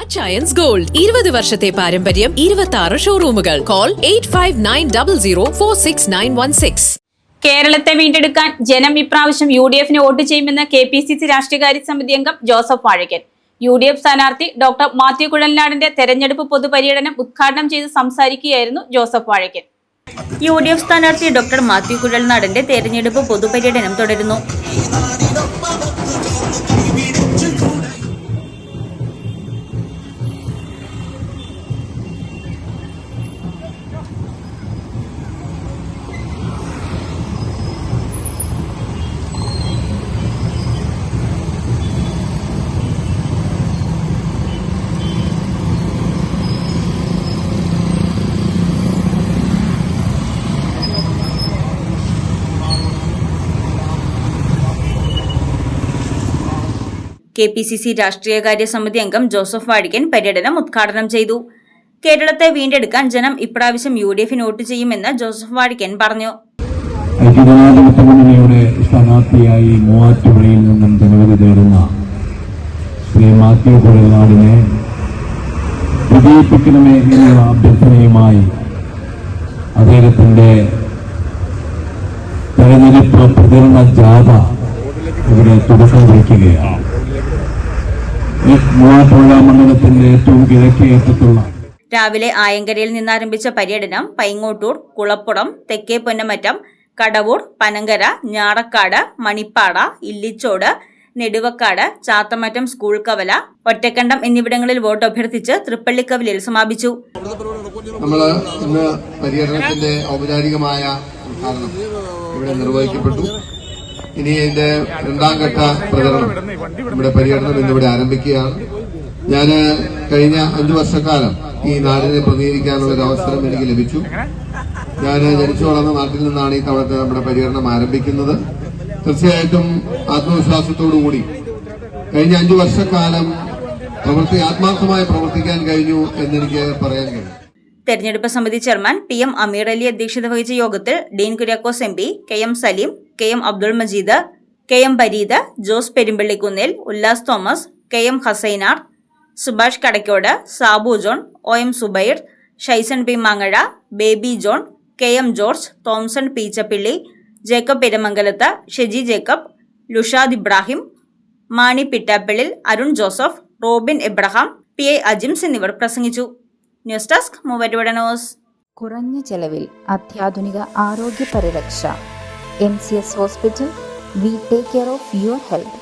Achayans gold 20 വർഷത്തെ പാരമ്പര്യം 26 ഷോറൂമുകൾ. Call 8590046916. കേരളത്തെ വീണ്ടെടുക്കാൻ ജനം ഇപ്രാവശ്യം UDFന് വോട്ട് ചെയ്യുമെന്ന് KPCC രാഷ്ട്രീയകാര്യ സമിതി അംഗം ജോസഫ് വാഴക്കൻ. UDF സ്ഥാനാർത്ഥി ഡോക്ടർ മാത്യു കുഴൽനാടന്റെ തെരഞ്ഞെടുപ്പ് പൊതുപര്യടനം ഉദ്ഘാടനം ചെയ്ത് സംസാരിക്കുകയായിരുന്നു ജോസഫ് വാഴക്കൻ. UDF സ്ഥാനാർത്ഥി ഡോക്ടർ മാത്യു കുഴൽനാടന്റെ തെരഞ്ഞെടുപ്പ് പൊതുപര്യടനം തുടരുന്നു. KPCC രാഷ്ട്രീയകാര്യ സമിതി അംഗം ജോസഫ് വാഴക്കൻ പര്യടനം ഉദ്ഘാടനം ചെയ്തു. കേരളത്തെ വീണ്ടെടുക്കാൻ ജനം ഇപ്രാവശ്യം UDFന് വോട്ട് ചെയ്യുമെന്ന് ജോസഫ് വാഴക്കൻ പറഞ്ഞു. മുന്നണിയുടെ സ്ഥാനാർത്ഥിയായി മൂവാറ്റുപുഴയിൽ നിന്നും ജനവിധി തേടുന്ന ശ്രീ മാത്യു കുഴൽനാടിനെ വിജയിപ്പിക്കണമേ എന്നുള്ള അഭ്യർത്ഥനയുമായി അദ്ദേഹത്തിന്റെ തെരഞ്ഞെടുപ്പ് പ്രചരണ ജാഥ ഇവിടെ തുടക്കം കുറിക്കുകയാണ്. മൂവാറ്റുപുഴ മണ്ഡലത്തിന്റെ ഏറ്റവും കിഴക്കേയറ്റത്തുള്ള രാവിലെ ആയങ്കരയിൽ നിന്നാരംഭിച്ച പര്യടനം പൈങ്ങോട്ടൂർ, കുളപ്പുറം, തെക്കേ പൊന്നമറ്റം, കടവൂർ, പനങ്കര, ഞാറക്കാട്, മണിപ്പാട, ഇല്ലിച്ചോട്, നെടുവക്കാട്, ചാത്തമറ്റം സ്കൂൾ കവല, ഒറ്റക്കണ്ടം എന്നിവിടങ്ങളിൽ വോട്ട് അഭ്യർത്ഥിച്ച് തൃപ്പള്ളിക്കവലയിൽ സമാപിച്ചു. നമ്മൾ ഇന്ന് പര്യടനത്തിന്റെ ഔപചാരികമായ ഉദ്ഘാടനം ഇവിടെ നിർവഹിക്കപ്പെട്ടു. ഇനി ഇതിന്റെ രണ്ടാം ഘട്ട പ്രചരണം നമ്മുടെ പര്യടനം ഇന്നിവിടെ ആരംഭിക്കുകയാണ്. ഞാൻ കഴിഞ്ഞ 5 വർഷക്കാലം ഈ നാടിനെ പ്രതിനിധീകരിക്കാനുള്ള ഒരു അവസരം എനിക്ക് ലഭിച്ചു. ഞാൻ ജനിച്ചു വളർന്ന നാട്ടിൽ നിന്നാണ് ഈ തവണത്തെ നമ്മുടെ പര്യടനം ആരംഭിക്കുന്നത്. തീർച്ചയായിട്ടും ആത്മവിശ്വാസത്തോടുകൂടി കഴിഞ്ഞ 5 വർഷക്കാലം ആത്മാർത്ഥമായി പ്രവർത്തിക്കാൻ കഴിഞ്ഞു എന്നെനിക്ക് പറയാൻ കഴിയും. തെരഞ്ഞെടുപ്പ് സമിതി ചെയർമാൻ PM അമീർ അലി അധ്യക്ഷത വഹിച്ച യോഗത്തിൽ Dean Kuriakose MP, KM Saleem, KM Abdul Majeed, KM Pareed, Jose Perumpallikunnil, Ullas Thomas, KM Hasainar, Subhash Kadakkode, Sabu John, OM Zubair, Shyson P മാങ്ങഴ, ബേബി ജോൺ, KM ജോർജ്, തോംസൺ പീച്ചപ്പിള്ളി, ജേക്കബ് പെരുമംഗലത്ത്, ഷെജി ജേക്കബ്, ലുഷാദ് ഇബ്രാഹിം, മാണി പിട്ടാപ്പിള്ളിൽ, അരുൺ ജോസഫ്, റോബിൻ എബ്രഹാം, PI അജിംസ് എന്നിവർ പ്രസംഗിച്ചു. News desk Muvattupuzha news. കുറഞ്ഞ ചെലവിൽ അത്യാധുനിക ആരോഗ്യ പരിരക്ഷ. MCS hospital. We take care of your health.